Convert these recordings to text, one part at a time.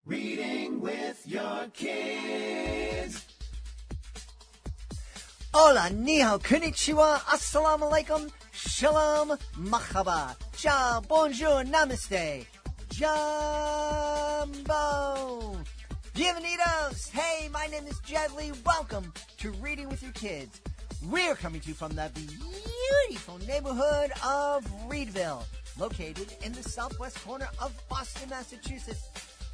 Reading with your kids. Hola, ni hao, konnichiwa, assalamu alaikum, shalom, mahaba, ciao, bonjour, namaste, jumbo, bienvenidos. Hey, my name is Jed Lee. Welcome to Reading with Your Kids. We're coming to you from the beautiful neighborhood of Reedville, located in the southwest corner of Boston, Massachusetts.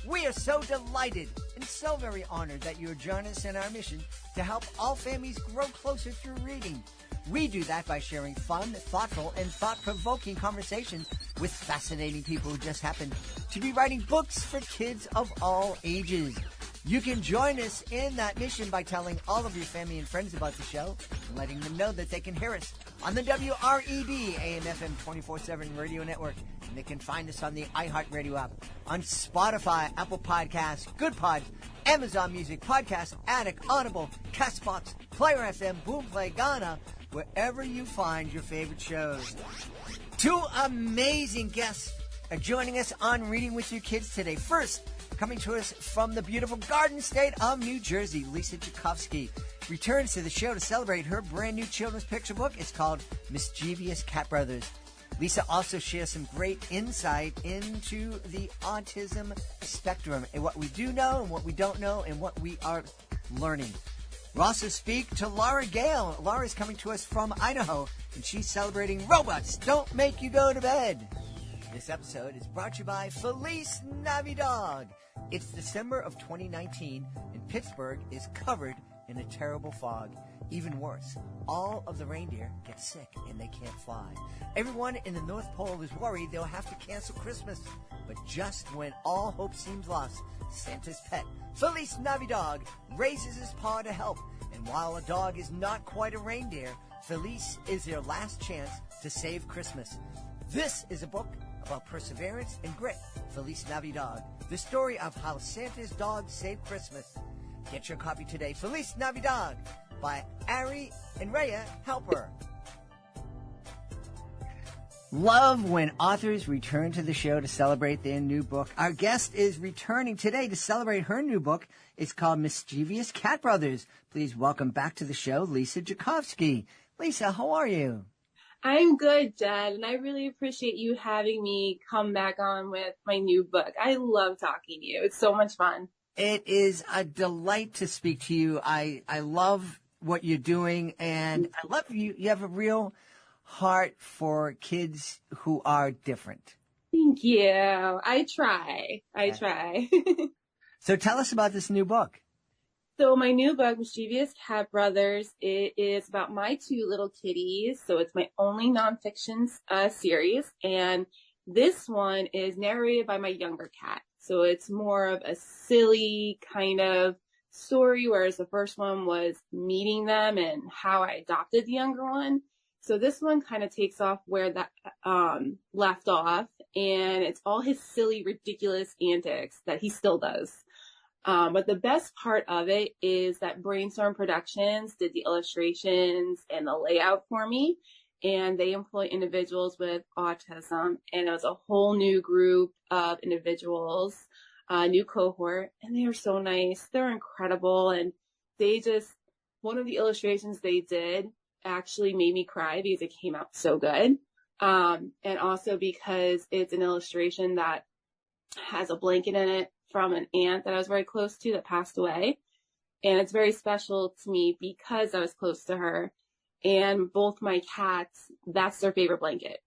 We are so delighted and so very honored that you are joining us in our mission to help all families grow closer through reading. We do that by sharing fun, thoughtful, and thought-provoking conversations with fascinating people who just happen to be writing books for kids of all ages. You can join us in that mission by telling all of your family and friends about the show and letting them know that they can hear us on the WRED AM/FM 24/7 radio network. And they can find us on the iHeartRadio app, on Spotify, Apple Podcasts, Good Pods, Amazon Music, Podcast Addict, Audible, CastBox, Player FM, Boomplay, Ghana, wherever you find your favorite shows. Two amazing guests are joining us on Reading with Your Kids today. First, coming to us from the beautiful Garden State of New Jersey, Lisa Jacovsky returns to the show to celebrate her brand new children's picture book. It's called Mischievous Cat Brothers. Lisa also shares some great insight into the autism spectrum and what we do know and what we don't know and what we are learning. We'll also speak to Laura Gale. Laura is coming to us from Idaho, and she's celebrating Robots Don't Make You Go to Bed. This episode is brought to you by Feliz Navidad. It's December of 2019, and Pittsburgh is covered in a terrible fog. Even worse, all of the reindeer get sick and they can't fly. Everyone in the North Pole is worried they'll have to cancel Christmas. But just when all hope seems lost, Santa's pet, Feliz Navidad, raises his paw to help. And while a dog is not quite a reindeer, Feliz is their last chance to save Christmas. This is a book about perseverance and grit. Feliz Navidad, the story of how Santa's dog saved Christmas. Get your copy today. Feliz Navidad by Ari and Rhea Helper. Love when authors return to the show to celebrate their new book. Our guest is returning today to celebrate her new book. It's called Mischievous Cat Brothers. Please welcome back to the show, Lisa Jacovsky. Lisa, how are you? I'm good, Jed, and I really appreciate you having me come back on with my new book. I love talking to you. It's so much fun. It is a delight to speak to you. I love what you're doing, and I love you. You have a real heart for kids who are different. Thank you. I try. So tell us about this new book. So my new book, Mischievous Cat Brothers, it is about my two little kitties. So it's my only nonfiction series, and this one is narrated by my younger cat. So it's more of a silly kind of story, whereas the first one was meeting them and how I adopted the younger one. So this one kind of takes off where that left off, and it's all his silly, ridiculous antics that he still does. But the best part of it is that Brainstorm Productions did the illustrations and the layout for me, and they employ individuals with autism, and it was a whole new group of individuals, a new cohort, and they are so nice. They're incredible, and one of the illustrations they did actually made me cry because it came out so good, and also because it's an illustration that has a blanket in it from an aunt that I was very close to that passed away, and it's very special to me because I was close to her. And both my cats, that's their favorite blanket.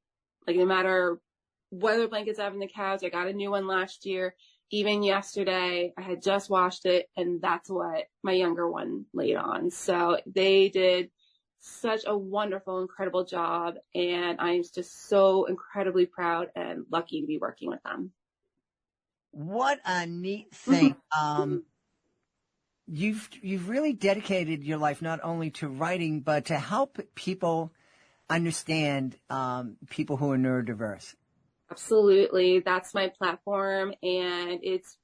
Like, no matter what other blankets I have in the couch, I got a new one last year. Even yesterday, I had just washed it, and that's what my younger one laid on. So they did such a wonderful, incredible job, and I'm just so incredibly proud and lucky to be working with them. What a neat thing. You've really dedicated your life not only to writing, but to help people understand people who are neurodiverse. Absolutely. That's my platform. And it's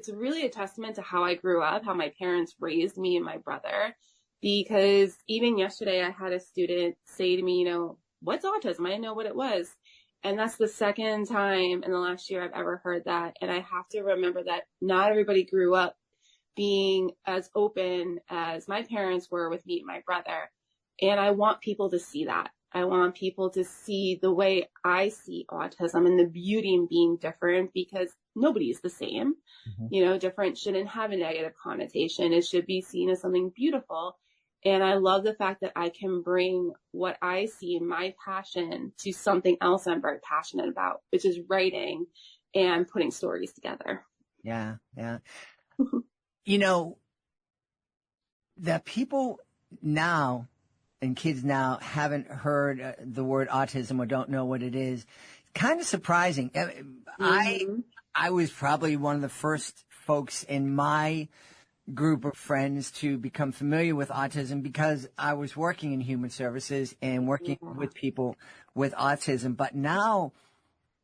really a testament to how I grew up, how my parents raised me and my brother. Because even yesterday, I had a student say to me, what's autism? I didn't know what it was. And that's the second time in the last year I've ever heard that. And I have to remember that not everybody grew up being as open as my parents were with me and my brother. And I want people to see that. I want people to see the way I see autism and the beauty in being different, because nobody is the same. Different shouldn't have a negative connotation. It should be seen as something beautiful. And I love the fact that I can bring what I see in my passion to something else I'm very passionate about, which is writing and putting stories together. Yeah. Yeah. That people now and kids now haven't heard the word autism or don't know what it is. Kind of surprising. I was probably one of the first folks in my group of friends to become familiar with autism because I was working in human services and working with people with autism. But now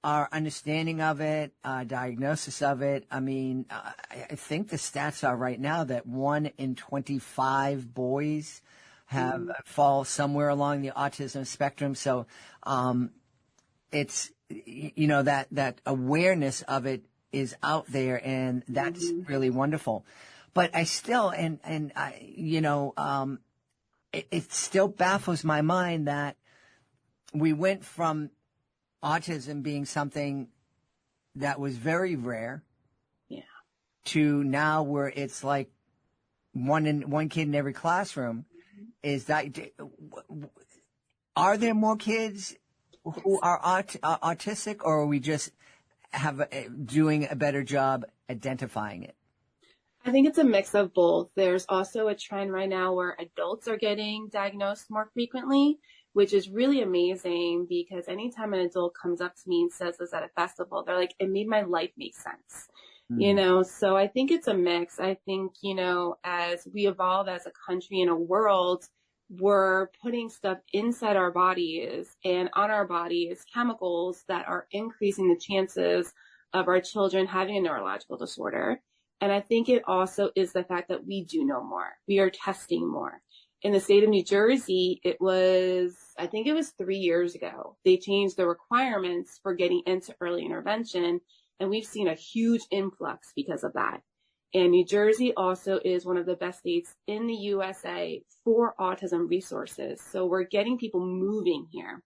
our understanding of it, diagnosis of it, I mean, I think the stats are right now that 1 in 25 boys fall somewhere along the autism spectrum. So it's, that awareness of it is out there, and that's really wonderful. But I still, it still baffles my mind that we went from autism being something that was very rare, to now where it's like one kid in every classroom. Is that, are there more kids who are autistic, or are we just doing a better job identifying it? I think it's a mix of both. There's also a trend right now where adults are getting diagnosed more frequently, which is really amazing, because anytime an adult comes up to me and says this at a festival, they're like, it made my life make sense. So I think it's a mix. I think, as we evolve as a country and a world, we're putting stuff inside our bodies and on our bodies, chemicals that are increasing the chances of our children having a neurological disorder. And I think it also is the fact that we do know more. We are testing more. In the state of New Jersey, I think it was 3 years ago, they changed the requirements for getting into early intervention. And we've seen a huge influx because of that. And New Jersey also is one of the best states in the USA for autism resources. So we're getting people moving here.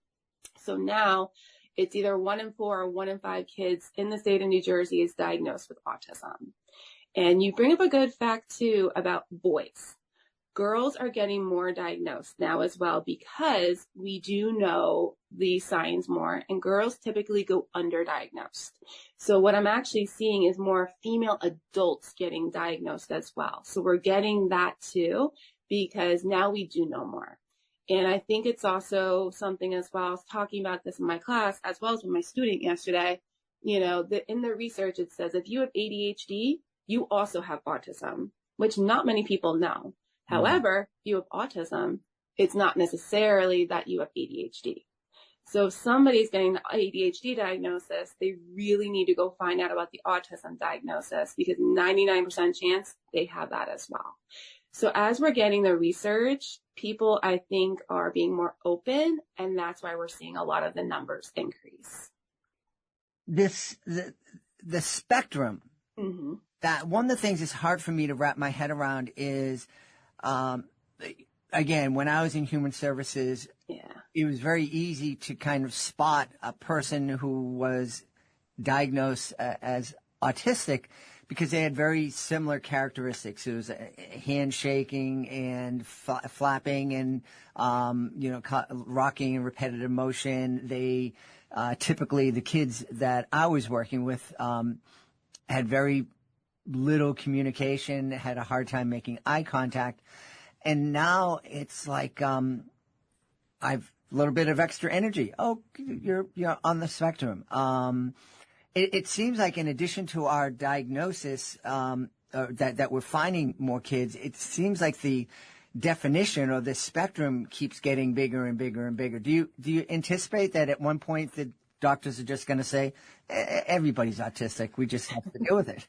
So now it's either 1 in 4 or 1 in 5 kids in the state of New Jersey is diagnosed with autism. And you bring up a good fact too about boys. Girls are getting more diagnosed now as well, because we do know the signs more, and girls typically go underdiagnosed. So what I'm actually seeing is more female adults getting diagnosed as well. So we're getting that too, because now we do know more. And I think it's also something as well. I was talking about this in my class as well as with my student yesterday. In the research, it says if you have ADHD, you also have autism, which not many people know. However, if you have autism, it's not necessarily that you have ADHD. So if somebody's getting the ADHD diagnosis, they really need to go find out about the autism diagnosis, because 99% chance they have that as well. So as we're getting the research, people, I think, are being more open, and that's why we're seeing a lot of the numbers increase. The spectrum, that one of the things that's hard for me to wrap my head around is, again, when I was in human services, it was very easy to kind of spot a person who was diagnosed as autistic because they had very similar characteristics. It was handshaking and flapping and, rocking and repetitive motion. They typically, the kids that I was working with had very little communication, had a hard time making eye contact. And now it's like, I've a little bit of extra energy. Oh, you're on the spectrum. It seems like in addition to our diagnosis, that we're finding more kids, it seems like the definition or the spectrum keeps getting bigger and bigger and bigger. Do you anticipate that at one point the doctors are just going to say, everybody's autistic, we just have to deal with it?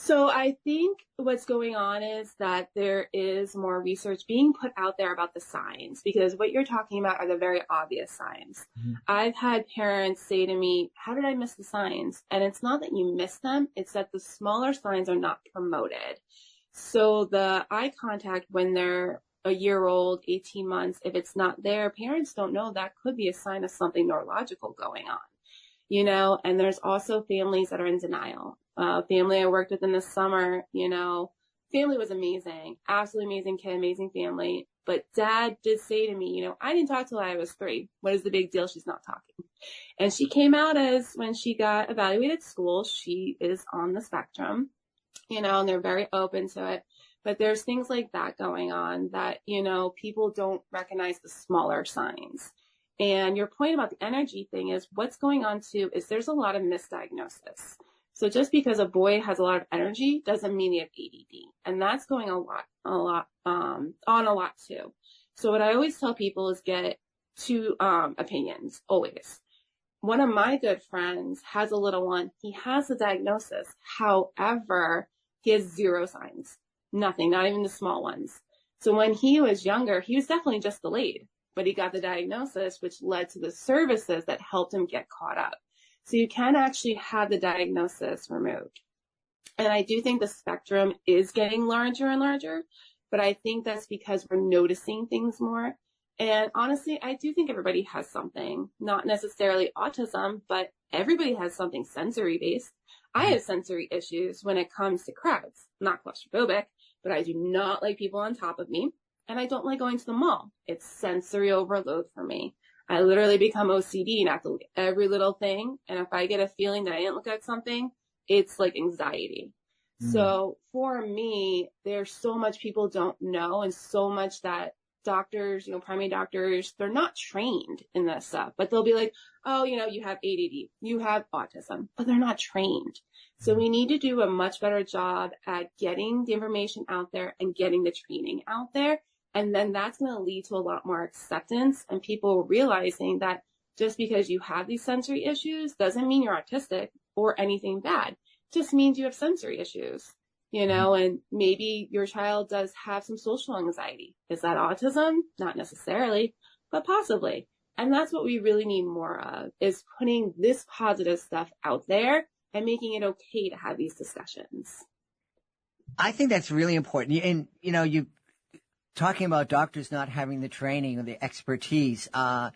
So I think what's going on is that there is more research being put out there about the signs, because what you're talking about are the very obvious signs. I've had parents say to me, how did I miss the signs? And it's not that you miss them, it's that the smaller signs are not promoted. So the eye contact when they're a year old, 18 months, if it's not there, parents don't know that could be a sign of something neurological going on, you know. And there's also families that are in denial. Family I worked with in the summer, you know, family was amazing, absolutely amazing kid, amazing family. But dad did say to me, you know, I didn't talk till I was 3. What is the big deal? She's not talking. And she came out as, when she got evaluated at school, she is on the spectrum, you know, and they're very open to it. But there's things like that going on that, you know, people don't recognize the smaller signs. And your point about the energy thing is what's going on too is there's a lot of misdiagnosis. So just because a boy has a lot of energy doesn't mean he has ADD. And that's going on a lot too. So what I always tell people is get 2 opinions, always. One of my good friends has a little one. He has a diagnosis. However, he has 0 signs, nothing, not even the small ones. So when he was younger, he was definitely just delayed, but he got the diagnosis, which led to the services that helped him get caught up. So you can actually have the diagnosis removed. And I do think the spectrum is getting larger and larger, but I think that's because we're noticing things more. And honestly, I do think everybody has something, not necessarily autism, but everybody has something sensory based. I have sensory issues when it comes to crowds. I'm not claustrophobic, but I do not like people on top of me. And I don't like going to the mall. It's sensory overload for me. I literally become OCD and have to look at every little thing. And if I get a feeling that I didn't look at something, it's like anxiety. So for me, there's so much people don't know, and so much that doctors, you know, primary doctors, they're not trained in this stuff, but they'll be like, oh, you know, you have ADD, you have autism, but they're not trained. So we need to do a much better job at getting the information out there and getting the training out there. And then that's going to lead to a lot more acceptance and people realizing that just because you have these sensory issues doesn't mean you're autistic or anything bad. It just means you have sensory issues, you know, and maybe your child does have some social anxiety. Is that autism? Not necessarily, but possibly. And that's what we really need more of, is putting this positive stuff out there and making it okay to have these discussions. I think that's really important. And, you know, you talking about doctors not having the training or the expertise. I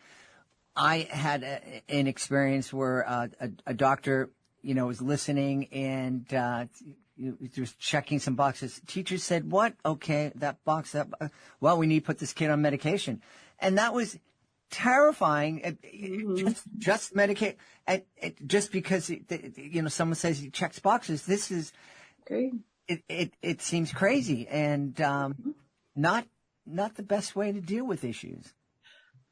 had an experience where a doctor, you know, was listening and was checking some boxes. Teacher said, what? Okay, that box, well, we need to put this kid on medication. And that was terrifying. Just medicate, just because, you know, someone says he checks boxes. This is, Great. It seems crazy and not the best way to deal with issues.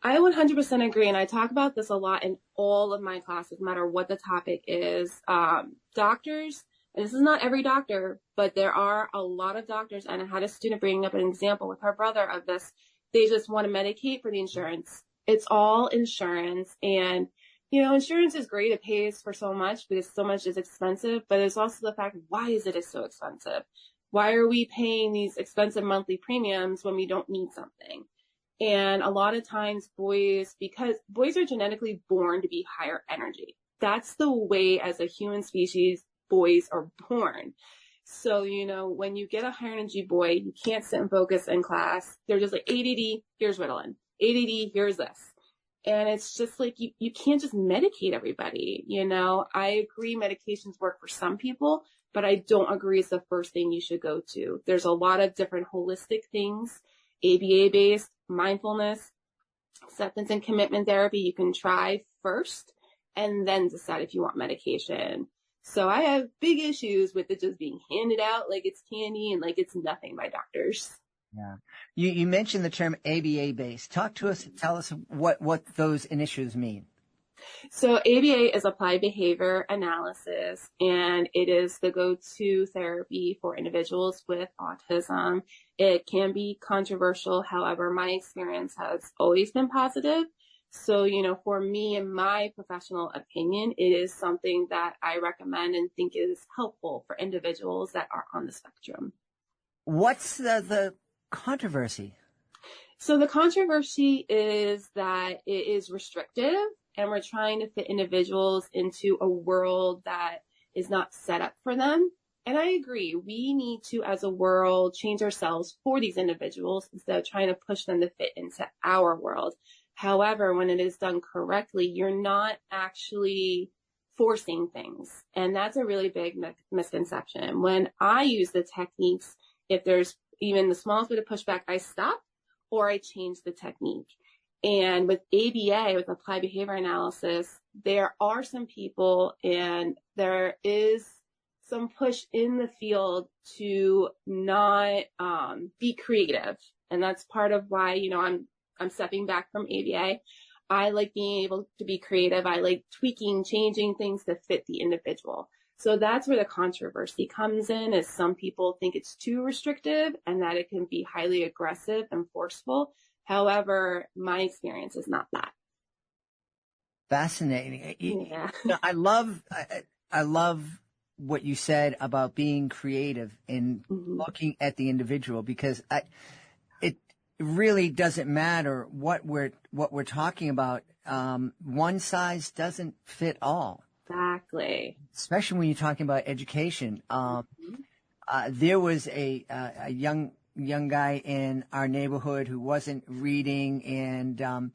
I 100% agree, and I talk about this a lot in all of my classes, no matter what the topic is. Doctors, and this is not every doctor, but there are a lot of doctors, and I had a student bringing up an example with her brother of this. They just want to medicate for the insurance. It's all insurance, and you know, insurance is great. It pays for so much because so much is expensive, but there's also the fact, why is it so expensive? Why are we paying these expensive monthly premiums when we don't need something? And a lot of times because boys are genetically born to be higher energy. That's the way as a human species, boys are born. So, you know, when you get a higher energy boy, you can't sit and focus in class. They're just like, ADD, here's Ritalin. ADD, here's this. And it's just like, you can't just medicate everybody. You know, I agree medications work for some people, but I don't agree it's the first thing you should go to. There's a lot of different holistic things, ABA-based, mindfulness, acceptance and commitment therapy you can try first and then decide if you want medication. So I have big issues with it just being handed out like it's candy and like it's nothing by doctors. Yeah. You mentioned the term ABA-based. Talk to us, tell us what those initiatives mean. So ABA is applied behavior analysis, and it is the go-to therapy for individuals with autism. It can be controversial. However, my experience has always been positive So, for me, in my professional opinion, it is something that I recommend and think is helpful for individuals that are on the spectrum. What's the controversy? So the controversy is that it is restrictive, and we're trying to fit individuals into a world that is not set up for them. And I agree, we need to, as a world, change ourselves for these individuals instead of trying to push them to fit into our world. However, when it is done correctly, you're not actually forcing things. And that's a really big misconception. When I use the techniques, if there's even the smallest bit of pushback, I stop or I change the technique. And with ABA, with applied behavior analysis, there are some people and there is some push in the field to not be creative. And that's part of why, I'm stepping back from ABA. I like being able to be creative. I like tweaking, changing things to fit the individual. So that's where the controversy comes in, is some people think it's too restrictive and that it can be highly aggressive and forceful. However, my experience is not that. Fascinating. Yeah. I love what you said about being creative and looking at the individual, because it really doesn't matter what we're talking about. One size doesn't fit all. Exactly. Especially when you're talking about education. There was a young guy in our neighborhood who wasn't reading, and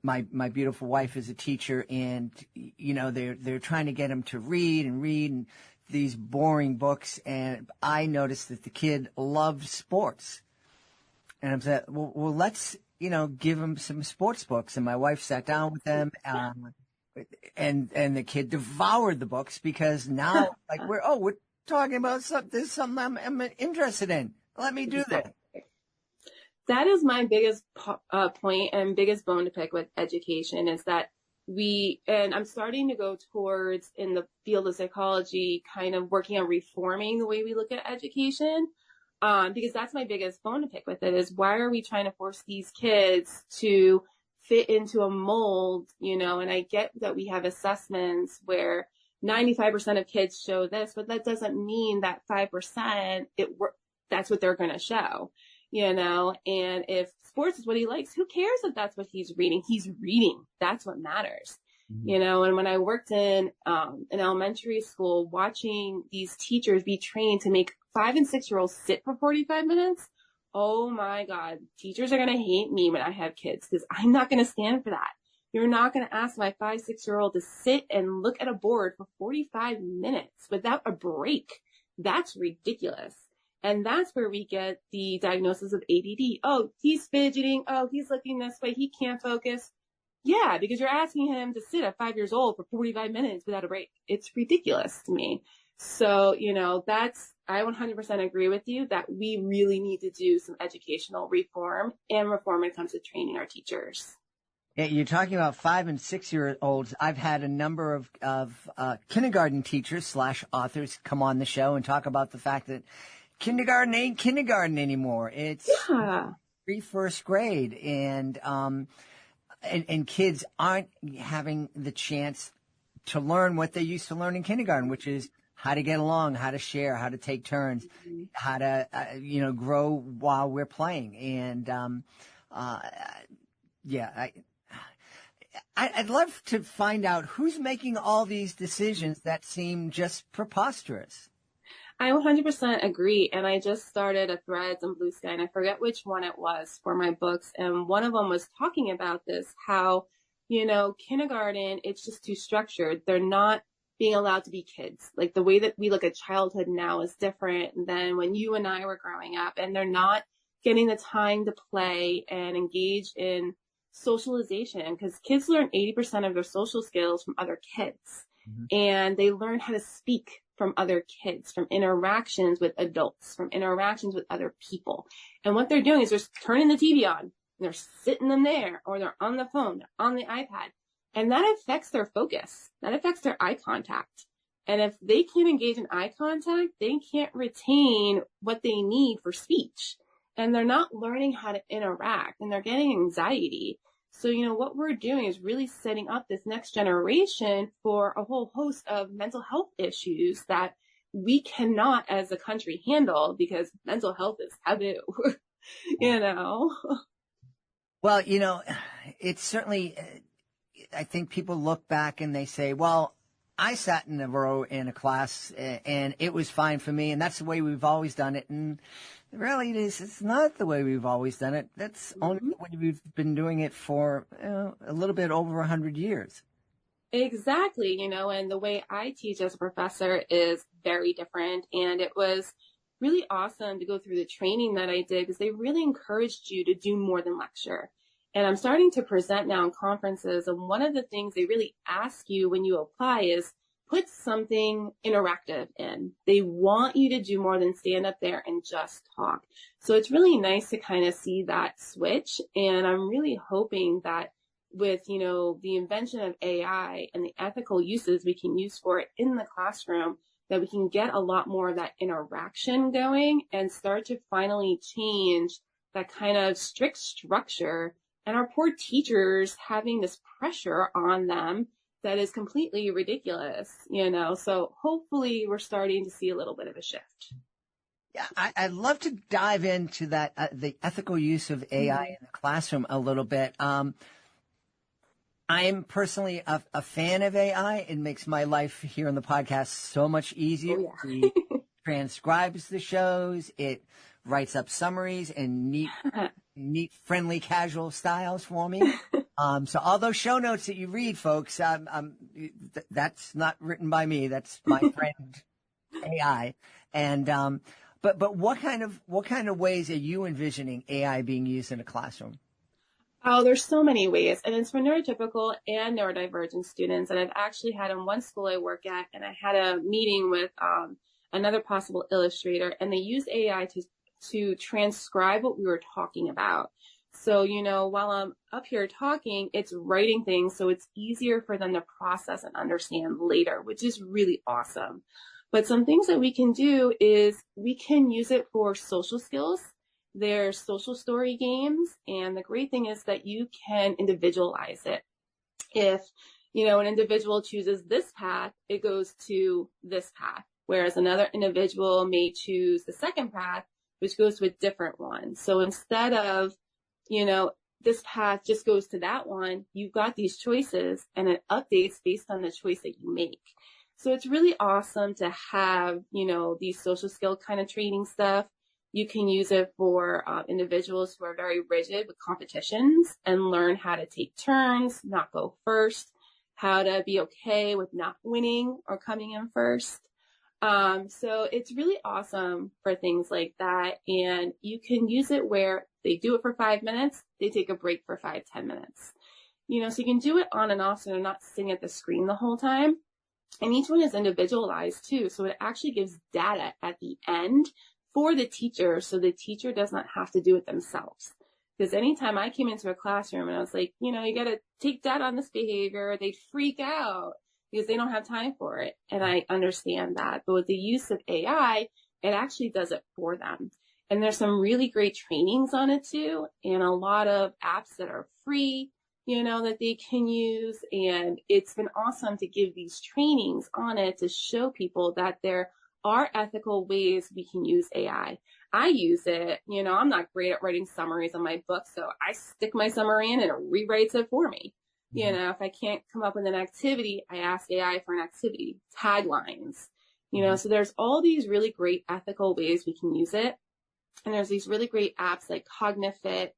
my beautiful wife is a teacher, and they're trying to get him to read and these boring books, and I noticed that the kid loved sports, and I'm saying, well, let's give him some sports books, and my wife sat down with them. And the kid devoured the books, because now we're talking about something I'm interested in. Let me do that. That is my biggest point and biggest bone to pick with education, is that and I'm starting to go towards, in the field of psychology, kind of working on reforming the way we look at education. Because that's my biggest bone to pick with it, is why are we trying to force these kids to fit into a mold, and I get that we have assessments where 95% of kids show this, but that doesn't mean that 5% that's what they're going to show, and if sports is what he likes, who cares if that's what he's reading? He's reading. That's what matters. And when I worked in an elementary school, watching these teachers be trained to make 5 and 6-year-olds sit for 45 minutes, oh my God, teachers are going to hate me when I have kids, because I'm not going to stand for that. You're not going to ask my 5, 6-year-old to sit and look at a board for 45 minutes without a break. That's ridiculous. And that's where we get the diagnosis of ADD. Oh, he's fidgeting. Oh, he's looking this way. He can't focus. Yeah, because you're asking him to sit at 5 years old for 45 minutes without a break. It's ridiculous to me. So, I 100% agree with you that we really need to do some educational reform when it comes to training our teachers. Yeah, you're talking about 5 and 6-year-olds. I've had a number of kindergarten teachers / authors come on the show and talk about the fact that kindergarten ain't kindergarten anymore. It's first grade, and kids aren't having the chance to learn what they used to learn in kindergarten, which is how to get along, how to share, how to take turns, how to, grow while we're playing. And, I'd love to find out who's making all these decisions that seem just preposterous. I 100% agree. And I just started a Threads on Blue Sky, and I forget which one it was, for my books. And one of them was talking about this, how, kindergarten, it's just too structured. They're not being allowed to be kids. Like, the way that we look at childhood now is different than when you and I were growing up, and they're not getting the time to play and engage in socialization, because kids learn 80% of their social skills from other kids. And they learn how to speak from other kids, from interactions with adults, from interactions with other people. And what they're doing is they're turning the TV on, and they're sitting in there, or they're on the phone, they're on the iPad. And that affects their focus. That affects their eye contact. And if they can't engage in eye contact, they can't retain what they need for speech. And they're not learning how to interact, and they're getting anxiety. So, what we're doing is really setting up this next generation for a whole host of mental health issues that we cannot as a country handle because mental health is taboo, you know? Well, it's certainly, I think people look back and they say, well, I sat in a row in a class and it was fine for me. And that's the way we've always done it. And really, it's not the way we've always done it. That's only the way we've been doing it for a little bit over 100 years. Exactly, and the way I teach as a professor is very different. And it was really awesome to go through the training that I did because they really encouraged you to do more than lecture. And I'm starting to present now in conferences. And one of the things they really ask you when you apply is put something interactive in. They want you to do more than stand up there and just talk. So it's really nice to kind of see that switch. And I'm really hoping that with, the invention of AI and the ethical uses we can use for it in the classroom, that we can get a lot more of that interaction going and start to finally change that kind of strict structure and our poor teachers having this pressure on them that is completely ridiculous, So hopefully we're starting to see a little bit of a shift. Yeah, I'd love to dive into that, the ethical use of AI in the classroom a little bit. I'm personally a fan of AI. It makes my life here on the podcast so much easier. Oh, yeah. It transcribes the shows. It writes up summaries and neat, friendly, casual styles for me. So all those show notes that you read, folks, that's not written by me. That's my friend AI. And but what kind of ways are you envisioning AI being used in a classroom? Oh, there's so many ways. And it's for neurotypical and neurodivergent students. And I've actually had in one school I work at, and I had a meeting with another possible illustrator, and they used AI to transcribe what we were talking about. So, while I'm up here talking, it's writing things so it's easier for them to process and understand later, which is really awesome. But some things that we can do is we can use it for social skills. There's social story games, and the great thing is that you can individualize it. If, an individual chooses this path, it goes to this path, whereas another individual may choose the second path, which goes to a different one. So instead of, this path just goes to that one, you've got these choices and it updates based on the choice that you make. So it's really awesome to have, these social skill kind of training stuff. You can use it for individuals who are very rigid with competitions and learn how to take turns, not go first, how to be okay with not winning or coming in first. So it's really awesome for things like that. And you can use it where they do it for 5 minutes, they take a break for 5-10 minutes. So you can do it on and off so they're not sitting at the screen the whole time. And each one is individualized too. So it actually gives data at the end for the teacher, so the teacher does not have to do it themselves. Because anytime I came into a classroom and I was like, you got to take data on this behavior, they'd freak out because they don't have time for it. And I understand that. But with the use of AI, it actually does it for them. And there's some really great trainings on it too, and a lot of apps that are free, that they can use. And it's been awesome to give these trainings on it to show people that there are ethical ways we can use AI. I use it, I'm not great at writing summaries on my book, so I stick my summary in and it rewrites it for me. If I can't come up with an activity, I ask AI for an activity, taglines, so there's all these really great ethical ways we can use it. And there's these really great apps like Cognifit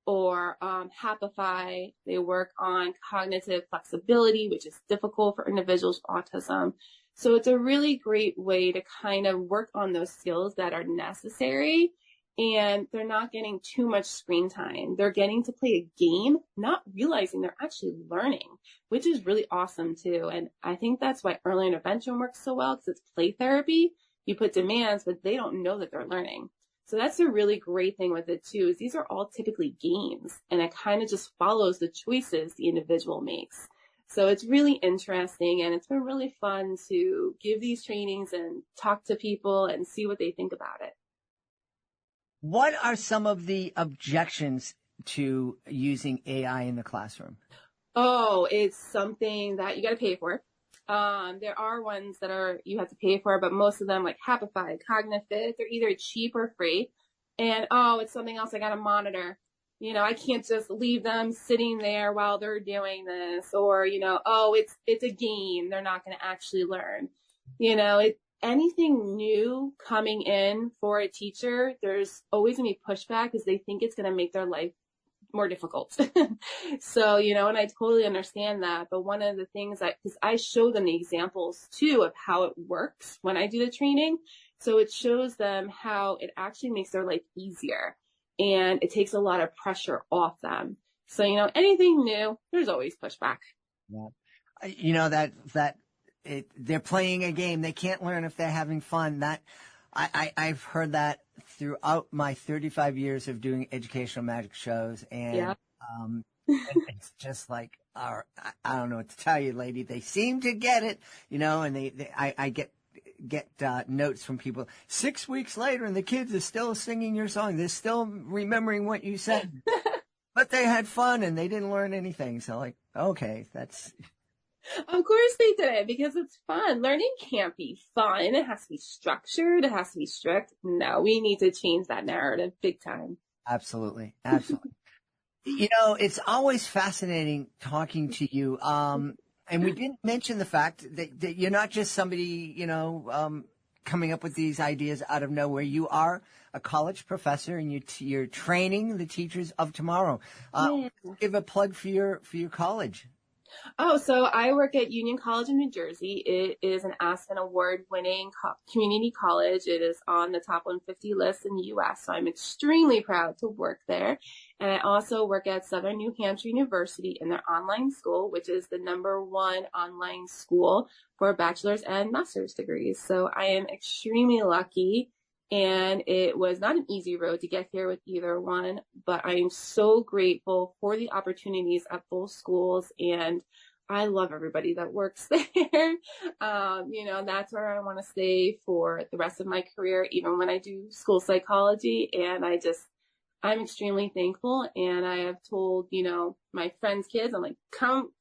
or Happify. They work on cognitive flexibility, which is difficult for individuals with autism. So it's a really great way to kind of work on those skills that are necessary, and they're not getting too much screen time. They're getting to play a game, not realizing they're actually learning, which is really awesome too. And I think that's why early intervention works so well, because it's play therapy. You put demands, but they don't know that they're learning. So that's a really great thing with it too, is these are all typically games, and it kind of just follows the choices the individual makes. So it's really interesting, and it's been really fun to give these trainings and talk to people and see what they think about it. What are some of the objections to using AI in the classroom? Oh, it's something that you got to pay for. There are ones that are you have to pay for, but most of them, like Happify, Cognifit, they're either cheap or free. And it's something else I got to monitor. I can't just leave them sitting there while they're doing this, or it's a game they're not going to actually learn. Anything new coming in for a teacher, there's always going to be pushback because they think it's going to make their life more difficult. So, and I totally understand that. But one of the things because I show them the examples too of how it works when I do the training. So it shows them how it actually makes their life easier and it takes a lot of pressure off them. So, anything new, there's always pushback. Yeah. They're playing a game. They can't learn if they're having fun. I've heard that throughout my 35 years of doing educational magic shows. And, yeah. It's just like, I don't know what to tell you, lady. They seem to get it, and I get notes from people 6 weeks later and the kids are still singing your song. They're still remembering what you said, but they had fun and they didn't learn anything. So like, okay, that's. Of course they did, because it's fun. Learning can't be fun. It has to be structured. It has to be strict. No, we need to change that narrative big time. Absolutely. Absolutely. It's always fascinating talking to you. And we didn't mention the fact that you're not just somebody, coming up with these ideas out of nowhere. You are a college professor and you're training the teachers of tomorrow. Give a plug for your college. Oh, so I work at Union College in New Jersey. It is an Aspen Award-winning community college. It is on the top 150 list in the U.S., so I'm extremely proud to work there. And I also work at Southern New Hampshire University in their online school, which is the #1 online school for bachelor's and master's degrees. So I am extremely lucky. And it was not an easy road to get here with either one, but I am so grateful for the opportunities at both schools. And I love everybody that works there. That's where I want to stay for the rest of my career, even when I do school psychology. And I'm extremely thankful. And I have told, my friends' kids, I'm like, come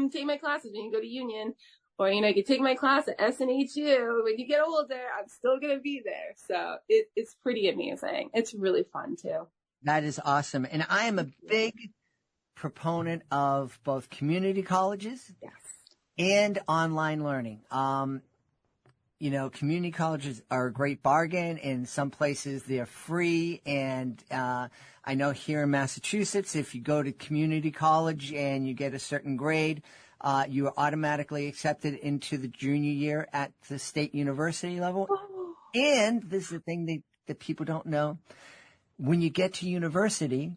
take my classes when you go to Union. Or, you can take my class at SNHU. When you get older, I'm still going to be there. So it's pretty amazing. It's really fun, too. That is awesome. And I am a big proponent of both community colleges and online learning. Community colleges are a great bargain. In some places, they're free. And I know here in Massachusetts, if you go to community college and you get a certain grade, you are automatically accepted into the junior year at the state university level. Oh. And this is the thing that people don't know. When you get to university,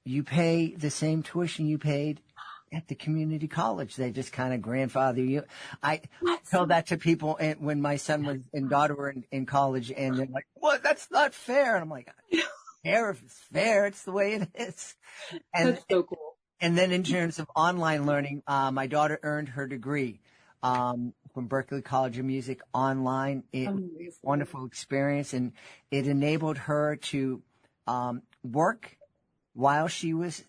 you pay the same tuition you paid at the community college. They just kind of grandfather you. I told that to people when my son and daughter were in college, and they're like, "What? That's not fair." And I'm like, "I don't care if it's fair. It's the way it is." And that's so cool. And then in terms of online learning, my daughter earned her degree from Berklee College of Music online. It was a wonderful experience, and it enabled her to work while she was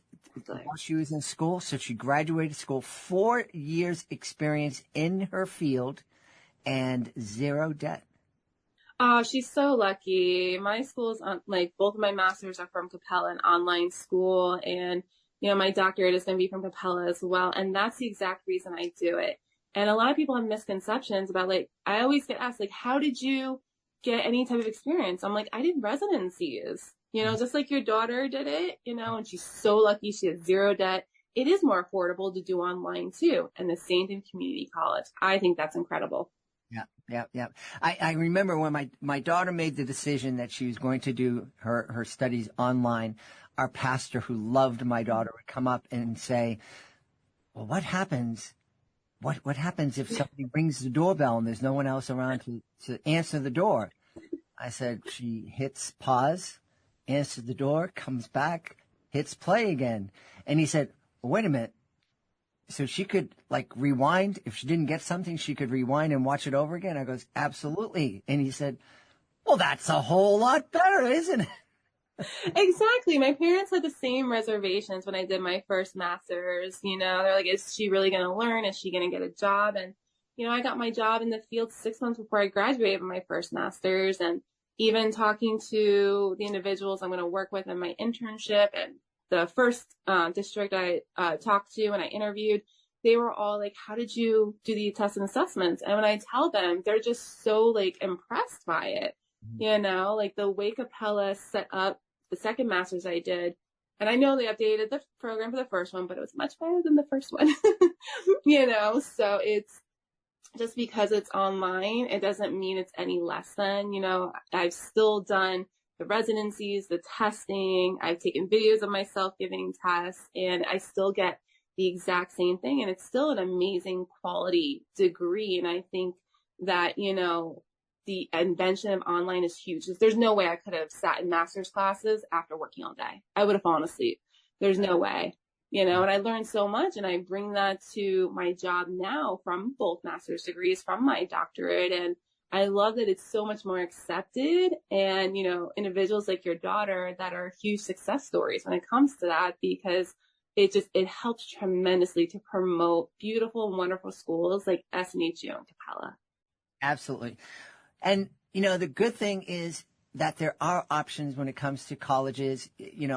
in school. So she graduated school, 4 years experience in her field, and 0 debt. Oh, she's so lucky. My school's both of my masters are from Capella, an online school, and my doctorate is going to be from Capella as well. And that's the exact reason I do it. And a lot of people have misconceptions about, I always get asked, how did you get any type of experience? I'm like, I did residencies, just like your daughter did it, and she's so lucky she has 0 debt. It is more affordable to do online too. And the same thing community college. I think that's incredible. Yeah. I remember when my daughter made the decision that she was going to do her studies online, our pastor who loved my daughter would come up and say, well, what happens if somebody rings the doorbell and there's no one else around to answer the door? I said, she hits pause, answers the door, comes back, hits play again. And he said, well, wait a minute. So she could rewind. If she didn't get something, she could rewind and watch it over again. I goes, absolutely. And he said, well, that's a whole lot better, isn't it? Exactly. My parents had the same reservations when I did my first master's. They're like, is she really going to learn? Is she going to get a job? And, I got my job in the field 6 months before I graduated with my first master's. And even talking to the individuals I'm going to work with in my internship and the first district I talked to and I interviewed, they were all like, how did you do the tests and assessments? And when I tell them, they're just so like impressed by it. Like the way Capella set up the second master's I did. And I know they updated the program for the first one, but it was much better than the first one. So it's just because it's online, it doesn't mean it's any less than, I've still done the residencies, the testing, I've taken videos of myself giving tests, and I still get the exact same thing. And it's still an amazing quality degree. And I think that, the invention of online is huge. There's no way I could have sat in master's classes after working all day. I would have fallen asleep. There's no way, and I learned so much, and I bring that to my job now from both master's degrees, from my doctorate. And I love that it's so much more accepted, and, individuals like your daughter that are huge success stories when it comes to that, because it helps tremendously to promote beautiful, wonderful schools like SNHU and Capella. Absolutely. And, the good thing is that there are options when it comes to colleges.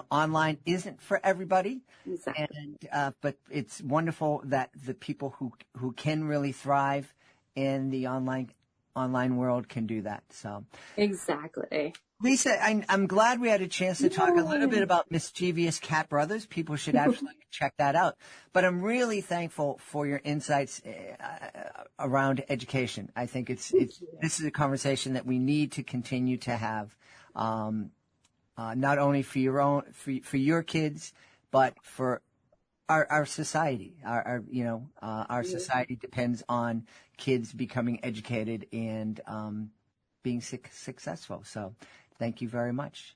Online isn't for everybody. Exactly. And, but it's wonderful that the people who can really thrive in the online world can do that. So exactly. Lisa, I'm glad we had a chance to talk a little bit about Mischievous Cat Brothers. People should absolutely check that out. But I'm really thankful for your insights around education. I think this is a conversation that we need to continue to have, not only for for your kids, but for our society. Our society depends on kids becoming educated and being successful. So thank you very much.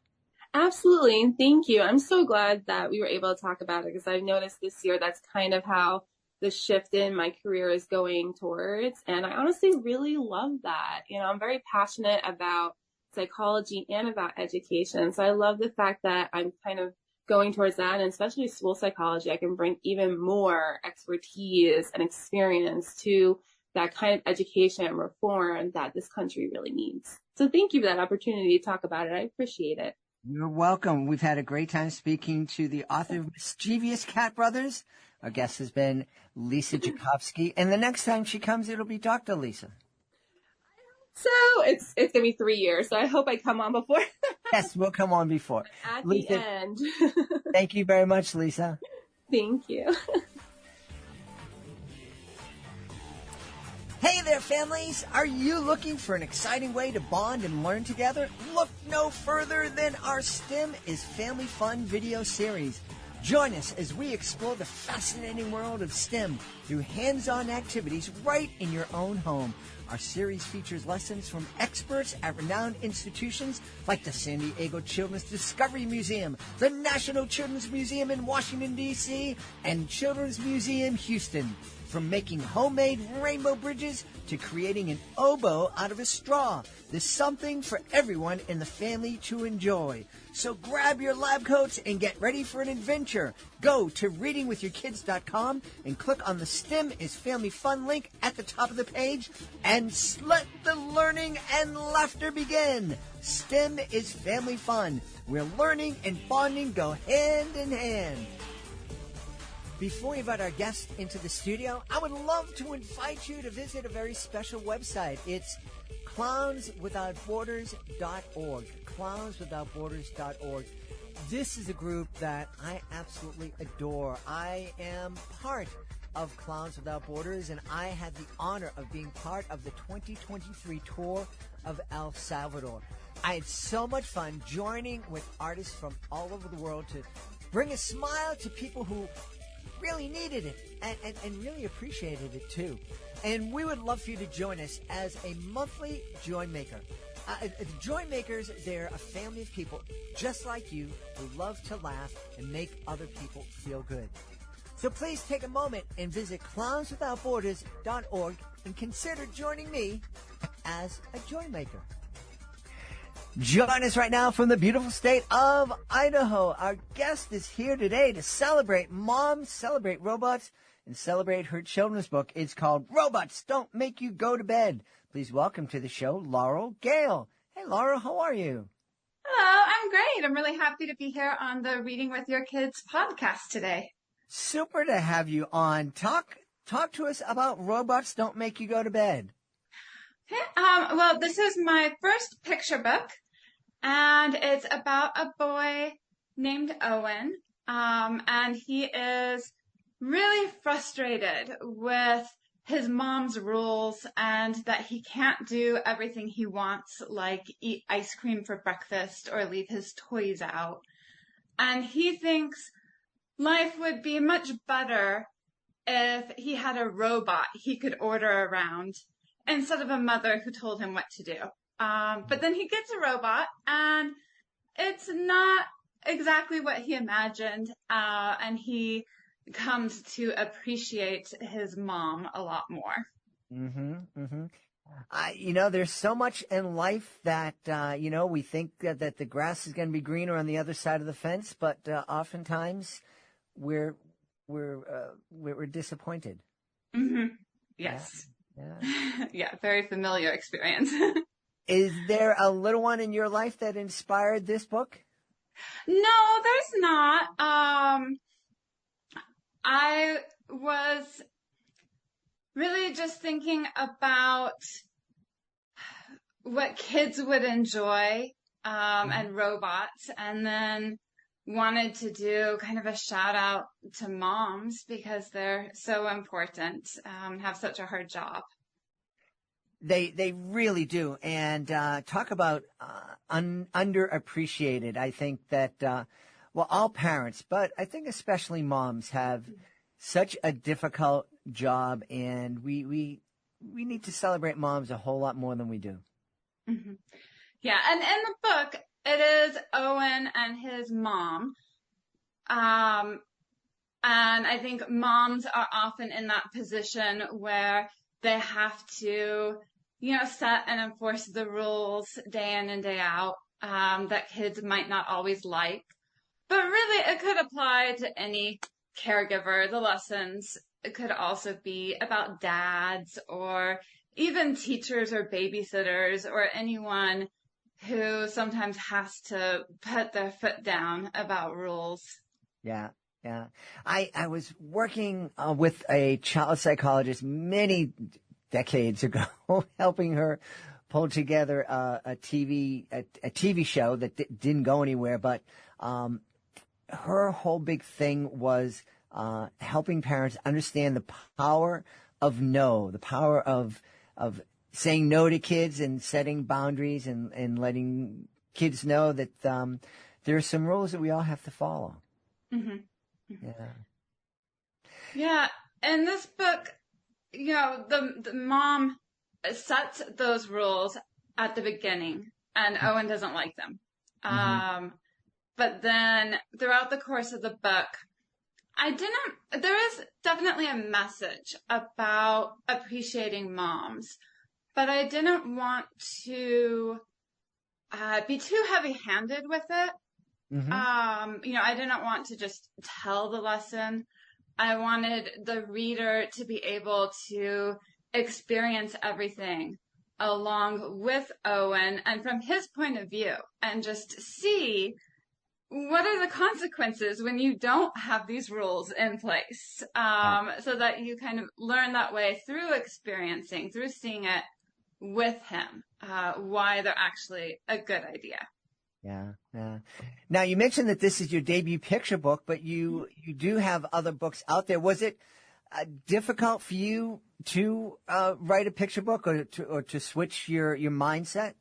Absolutely. And thank you. I'm so glad that we were able to talk about it, because I've noticed this year that's kind of how the shift in my career is going towards. And I honestly really love that. I'm very passionate about psychology and about education. So I love the fact that I'm kind of going towards that, and especially school psychology, I can bring even more expertise and experience to that kind of education and reform that this country really needs. So thank you for that opportunity to talk about it. I appreciate it. You're welcome. We've had a great time speaking to the author of Mischievous Cat Brothers. Our guest has been Lisa Jacovsky. And the next time she comes, it'll be Dr. Lisa. So it's going to be 3 years. So I hope I come on before. Yes, we'll come on before. At Lisa, the end. Thank you very much, Lisa. Thank you. Hey there, families! Are you looking for an exciting way to bond and learn together? Look no further than our STEM is Family Fun video series. Join us as we explore the fascinating world of STEM through hands-on activities right in your own home. Our series features lessons from experts at renowned institutions like the San Diego Children's Discovery Museum, the National Children's Museum in Washington, D.C., and Children's Museum Houston. From making homemade rainbow bridges to creating an oboe out of a straw, there's something for everyone in the family to enjoy. So grab your lab coats and get ready for an adventure. Go to readingwithyourkids.com and click on the STEM is Family Fun link at the top of the page and let the learning and laughter begin. STEM is Family Fun, where learning and bonding go hand in hand. Before we invite our guest into the studio, I would love to invite you to visit a very special website. It's clownswithoutborders.org. Clownswithoutborders.org. This is a group that I absolutely adore. I am part of Clowns Without Borders, and I had the honor of being part of the 2023 tour of El Salvador. I had so much fun joining with artists from all over the world to bring a smile to people who really needed it and really appreciated it too. And we would love for you to join us as a monthly Joy Maker. The Joy Makers, they're a family of people just like you who love to laugh and make other people feel good. So please take a moment and visit clownswithoutborders.org and consider joining me as a Joy Maker. Join us right now from the beautiful state of Idaho. Our guest is here today to celebrate moms, celebrate robots, and celebrate her children's book. It's called Robots Don't Make You Go to Bed. Please welcome to the show, Laurel Gale. Hey, Laurel, how are you? Hello, I'm great. I'm really happy to be here on the Reading with Your Kids podcast today. Super to have you on. Talk to us about Robots Don't Make You Go to Bed. Okay, well, this is my first picture book, and it's about a boy named Owen, and he is really frustrated with his mom's rules and that he can't do everything he wants, like eat ice cream for breakfast or leave his toys out. And he thinks life would be much better if he had a robot he could order around instead of a mother who told him what to do. But then he gets a robot, and it's not exactly what he imagined, and he comes to appreciate his mom a lot more. There's so much in life that, we think that the grass is going to be greener on the other side of the fence, but oftentimes we're disappointed. Mm-hmm. Yes. Yeah. Yeah, very familiar experience. Is there a little one in your life that inspired this book? No, there's not. I was really just thinking about what kids would enjoy, and robots, and then wanted to do kind of a shout out to moms because they're so important, have such a hard job. They really do. And talk about underappreciated. I think that, all parents, but I think especially moms have such a difficult job, and we need to celebrate moms a whole lot more than we do. Mm-hmm. Yeah, and in the book, it is Owen and his mom. And I think moms are often in that position where they have to, set and enforce the rules day in and day out, that kids might not always like. But really, it could apply to any caregiver. The lessons could also be about dads or even teachers or babysitters or anyone who sometimes has to put their foot down about rules. Yeah. I was working with a child psychologist many decades ago, helping her pull together a TV show that didn't go anywhere. But her whole big thing was helping parents understand the power of no, the power of saying no to kids and setting boundaries and letting kids know that there are some rules that we all have to follow. Mm-hmm. Yeah. Yeah. In this book, the mom sets those rules at the beginning, and Owen doesn't like them. Mm-hmm. But then throughout the course of the book, there is definitely a message about appreciating moms, but I didn't want to be too heavy-handed with it. Mm-hmm. I didn't want to just tell the lesson. I wanted the reader to be able to experience everything along with Owen and from his point of view, and just see what are the consequences when you don't have these rules in place, so that you kind of learn that way through experiencing, through seeing it with him, why they're actually a good idea. Yeah. Now, you mentioned that this is your debut picture book, but you do have other books out there. Was it difficult for you to write a picture book or to switch your mindset?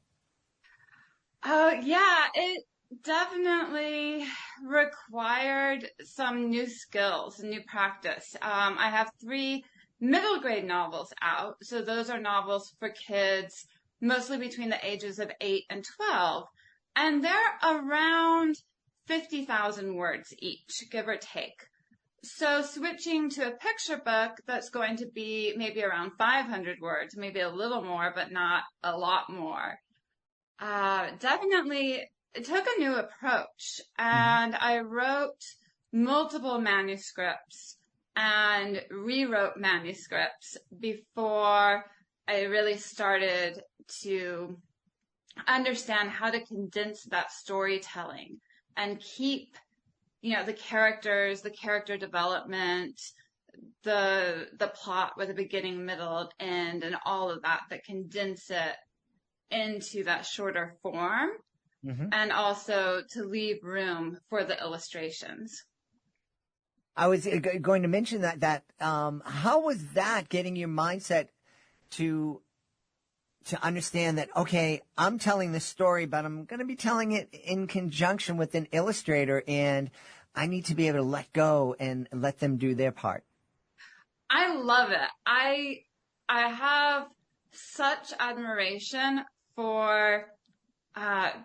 Yeah, it definitely required some new skills, new practice. I have 3 middle grade novels out. So those are novels for kids mostly between the ages of 8 and 12. And they're around 50,000 words each, give or take. So switching to a picture book that's going to be maybe around 500 words, maybe a little more, but not a lot more, definitely took a new approach, and I wrote multiple manuscripts and rewrote manuscripts before I really started to understand how to condense that storytelling and keep, the characters, the character development, the plot with a beginning, middle, end, and all of that, condense it into that shorter form, and also to leave room for the illustrations. I was going to mention that how was that getting your mindset to understand that, okay, I'm telling this story, but I'm going to be telling it in conjunction with an illustrator, and I need to be able to let go and let them do their part? I love it. I have such admiration for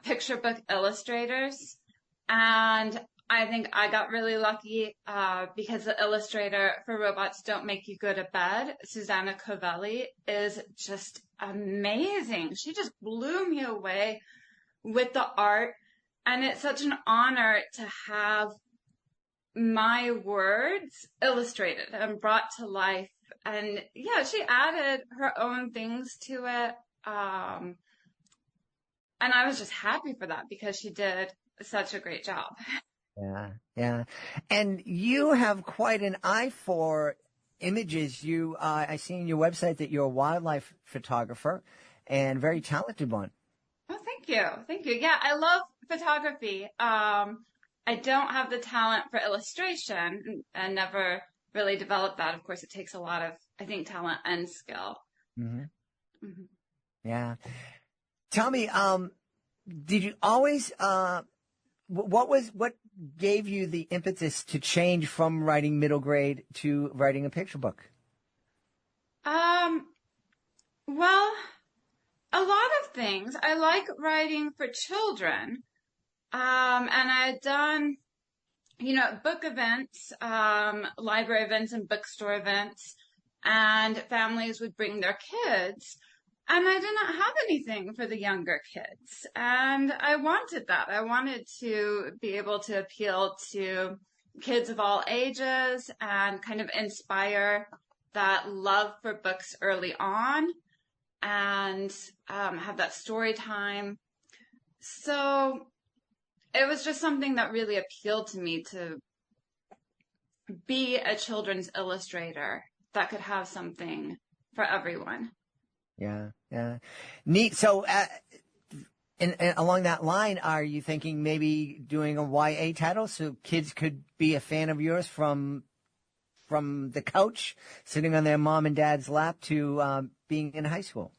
picture book illustrators, and I think I got really lucky because the illustrator for Robots Don't Make You Go to Bed, Susanna Covelli, is just amazing. She just blew me away with the art, and it's such an honor to have my words illustrated and brought to life. And yeah, she added her own things to it. And I was just happy for that because she did such a great job. Yeah, yeah. And you have quite an eye for images. I see on your website that you're a wildlife photographer and very talented one. Oh, thank you. Thank you. Yeah, I love photography. I don't have the talent for illustration and never really developed that. Of course, it takes a lot of, I think, talent and skill. Yeah. Tell me, did you always, what gave you the impetus to change from writing middle grade to writing a picture book? Well, a lot of things. I like writing for children. And I had done, book events, library events and bookstore events, and families would bring their kids. And I did not have anything for the younger kids. And I wanted that. I wanted to be able to appeal to kids of all ages and kind of inspire that love for books early on and have that story time. So it was just something that really appealed to me, to be a children's illustrator that could have something for everyone. Yeah, yeah. Neat. So and along that line, are you thinking maybe doing a YA title so kids could be a fan of yours from the couch, sitting on their mom and dad's lap, to being in high school?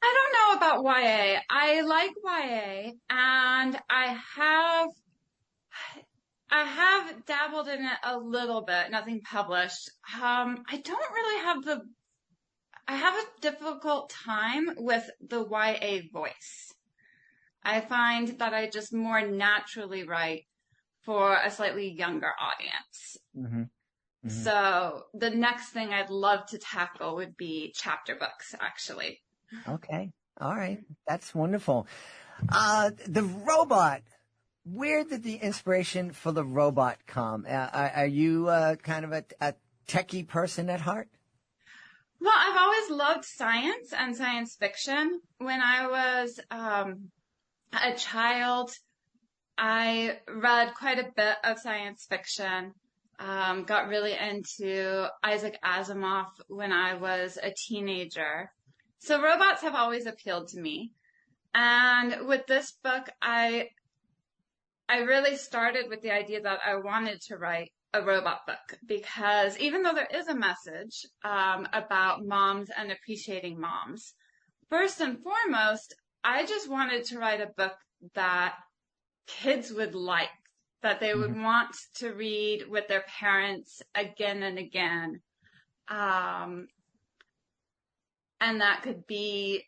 I don't know about YA. I like YA, and I have dabbled in it a little bit, nothing published. I have a difficult time with the YA voice. I find that I just more naturally write for a slightly younger audience. So the next thing I'd love to tackle would be chapter books, actually. Okay. All right. That's wonderful. The robot. Where did the inspiration for the robot come? Are you kind of a techie person at heart? Well, I've always loved science and science fiction. When I was a child, I read quite a bit of science fiction. Got really into Isaac Asimov when I was a teenager. So robots have always appealed to me. And with this book, I really started with the idea that I wanted to write a robot book, because even though there is a message about moms and appreciating moms, first and foremost, I just wanted to write a book that kids would like, that they would want to read with their parents again and again. And that could be,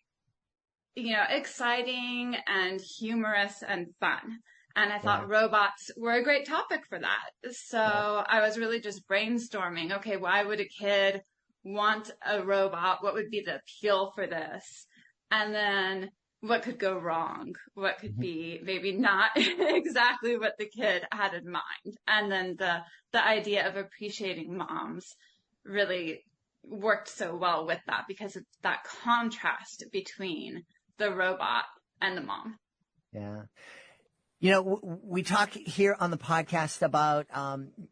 exciting and humorous and fun. And I thought robots were a great topic for that. So I was really just brainstorming, okay, why would a kid want a robot? What would be the appeal for this? And then what could go wrong, what could be maybe not exactly what the kid had in mind. And then the idea of appreciating moms really worked so well with that because of that contrast between the robot and the mom. Yeah. You know, we talk here on the podcast about,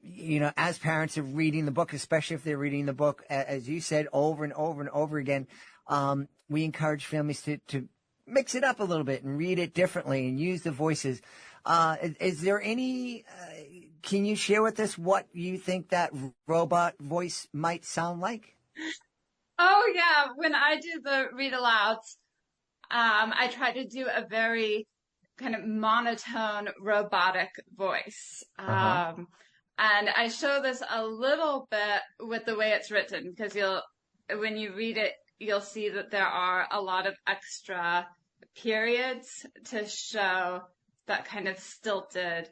you know, as parents of reading the book, especially if they're reading the book, as you said, over and over and over again, we encourage families to mix it up a little bit and read it differently and use the voices. Is there any, can you share with us what you think that robot voice might sound like? Oh, yeah. When I do the read alouds, I try to do a very kind of monotone robotic voice. And I show this a little bit with the way it's written because when you read it, you'll see that there are a lot of extra periods to show that kind of stilted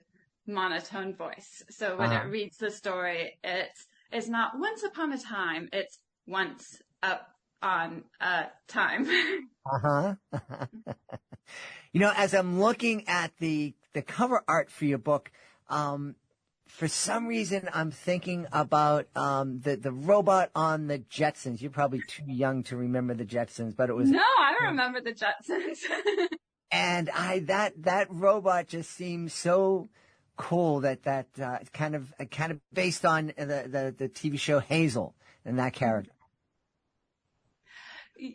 monotone voice. So when it reads the story, it's not once upon a time, it's once up on a time. You know, as I'm looking at the cover art for your book, for some reason I'm thinking about the robot on the Jetsons. You're probably too young to remember the Jetsons, but it was No, I remember the Jetsons. and that robot just seems so cool that kind of based on the TV show Hazel and that character.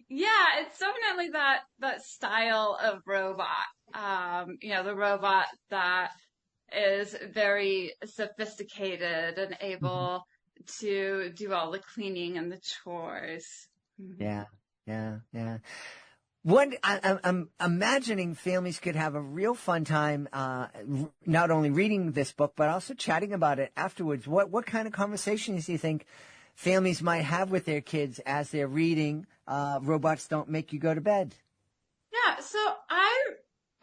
Yeah, it's definitely that style of robot. You know, the robot that is very sophisticated and able to do all the cleaning and the chores. Yeah. I'm imagining families could have a real fun time, not only reading this book, but also chatting about it afterwards. What kind of conversations do you think families might have with their kids as they're reading Robots Don't Make You Go to Bed? Yeah, so I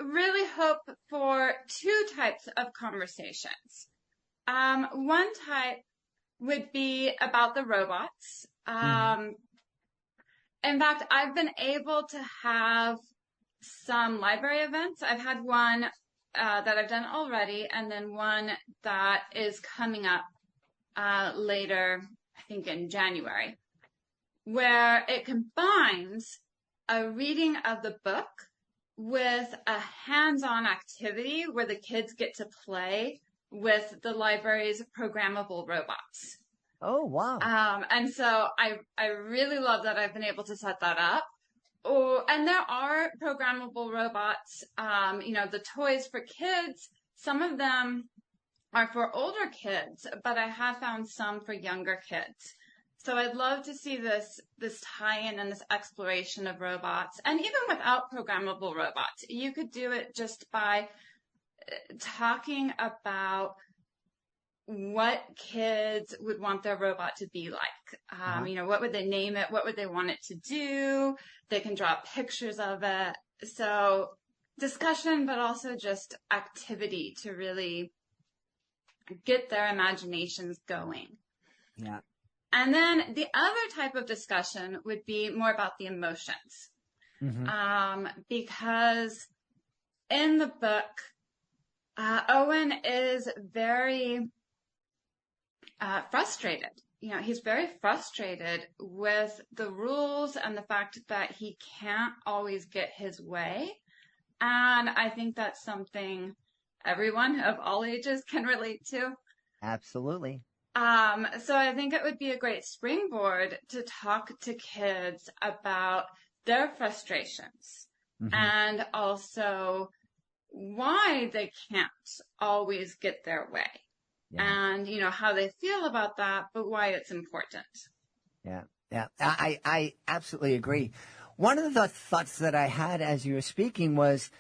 really hope for two types of conversations. One type would be about the robots. In fact, I've been able to have some library events. I've had one that I've done already, and then one that is coming up later, I think in January, where it combines a reading of the book with a hands-on activity where the kids get to play with the library's programmable robots. Oh, wow. And so I really love that I've been able to set that up. Oh, and there are programmable robots, you know, the toys for kids. Some of them are for older kids, but I have found some for younger kids. So I'd love to see this tie-in and this exploration of robots. And even without programmable robots, you could do it just by talking about what kids would want their robot to be like. You know, what would they name it? What would they want it to do? They can draw pictures of it. So discussion, but also just activity to really get their imaginations going. Yeah. And then the other type of discussion would be more about the emotions. Because in the book, Owen is very frustrated. You know, he's very frustrated with the rules and the fact that he can't always get his way. And I think that's something everyone of all ages can relate to. Absolutely. So I think it would be a great springboard to talk to kids about their frustrations and also why they can't always get their way and, you know, how they feel about that, but why it's important. Yeah. I absolutely agree. One of the thoughts that I had as you were speaking was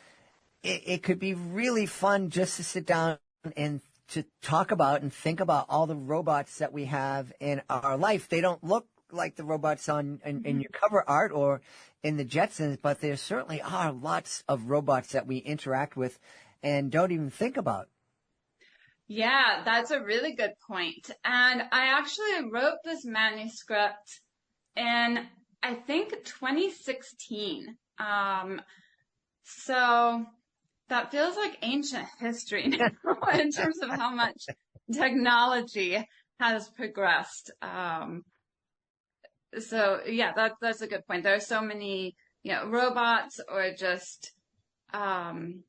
it could be really fun just to sit down and to talk about and think about all the robots that we have in our life. They don't look like the robots in your cover art or in the Jetsons, but there certainly are lots of robots that we interact with and don't even think about. Yeah, that's a really good point. And I actually wrote this manuscript in, I think, 2016. So that feels like ancient history now in terms of how much technology has progressed. So yeah, that's a good point. There are so many, robots or just the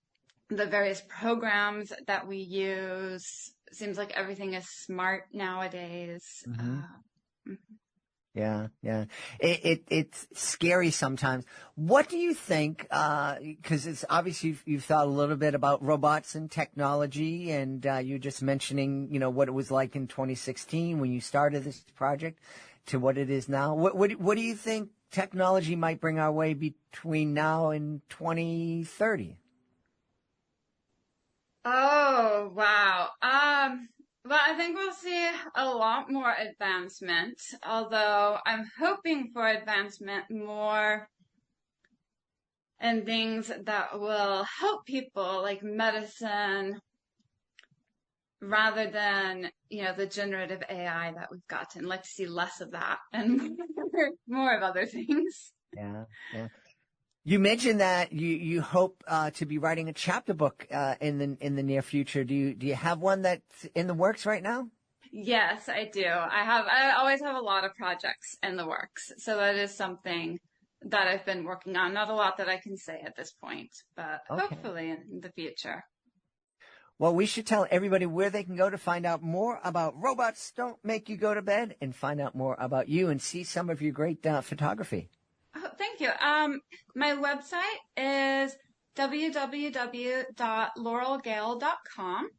various programs that we use. It seems like everything is smart nowadays. Mm-hmm. Yeah. It's scary sometimes. What do you think? Because it's obviously you've thought a little bit about robots and technology, and you're just mentioning, what it was like in 2016 when you started this project to what it is now. What do you think technology might bring our way between now and 2030? Oh, wow. Well, I think we'll see a lot more advancement, although I'm hoping for advancement more in things that will help people, like medicine, rather than, the generative AI that we've gotten. I'd like to see less of that and more of other things. Yeah. You mentioned that you hope to be writing a chapter book in the near future. Do you have one that's in the works right now? Yes, I do. I always have a lot of projects in the works, so that is something that I've been working on. Not a lot that I can say at this point, but hopefully in the future. Well, we should tell everybody where they can go to find out more about Robots Don't Make You Go to Bed and find out more about you and see some of your great photography. Oh, thank you. My website is www.laurelgale.com,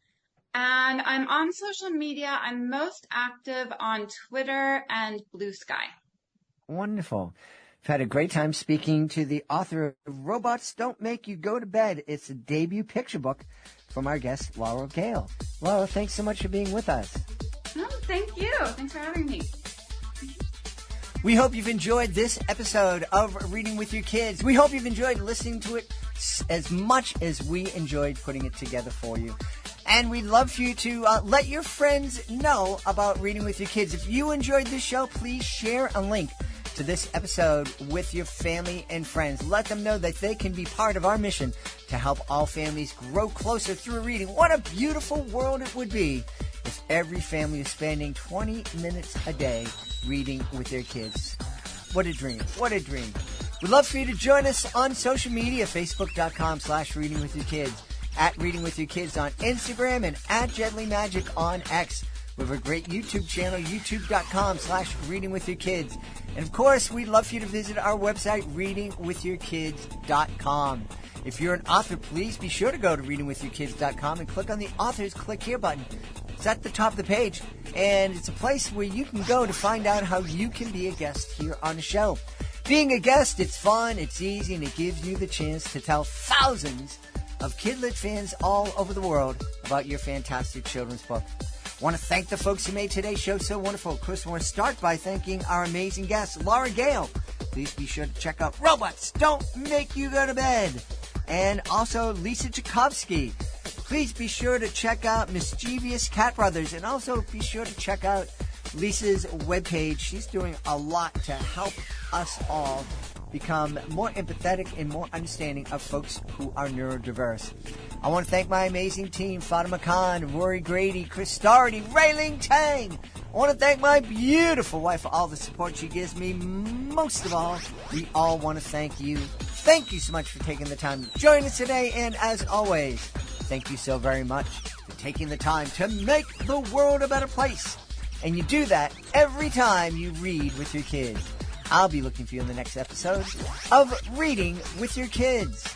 and I'm on social media. I'm most active on Twitter and Blue Sky. Wonderful. I've had a great time speaking to the author of Robots Don't Make You Go to Bed. It's a debut picture book from our guest, Laurel Gale. Laura, thanks so much for being with us. Oh, thank you. Thanks for having me. We hope you've enjoyed this episode of Reading with Your Kids. We hope you've enjoyed listening to it as much as we enjoyed putting it together for you. And we'd love for you to let your friends know about Reading with Your Kids. If you enjoyed this show, please share a link to this episode with your family and friends. Let them know that they can be part of our mission to help all families grow closer through reading. What a beautiful world it would be if every family is spending 20 minutes a day reading with their kids. What a dream. What a dream. We'd love for you to join us on social media, facebook.com/readingwithyourkids, at Reading With Your Kids on Instagram, and at JedlyMagic on X. We have a great YouTube channel, youtube.com/readingwithyourkids. And of course, we'd love for you to visit our website, readingwithyourkids.com. If you're an author, please be sure to go to readingwithyourkids.com and click on the author's Click Here button. It's at the top of the page, and it's a place where you can go to find out how you can be a guest here on the show. Being a guest, it's fun, it's easy, and it gives you the chance to tell thousands of Kidlit fans all over the world about your fantastic children's book. I want to thank the folks who made today's show so wonderful. Of course, I want to start by thanking our amazing guest, Laura Gale. Please be sure to check out Robots Don't Make You Go to Bed. And also Lisa Jacovsky. Please be sure to check out Mischievous Cat Brothers, and also be sure to check out Lisa's webpage. She's doing a lot to help us all become more empathetic and more understanding of folks who are neurodiverse. I want to thank my amazing team, Fatima Khan, Rory Grady, Chris Doherty, Rayling Tang. I want to thank my beautiful wife for all the support she gives me. Most of all, we all want to thank you. Thank you so much for taking the time to join us today, and as always, thank you so very much for taking the time to make the world a better place. And you do that every time you read with your kids. I'll be looking for you in the next episode of Reading with Your Kids.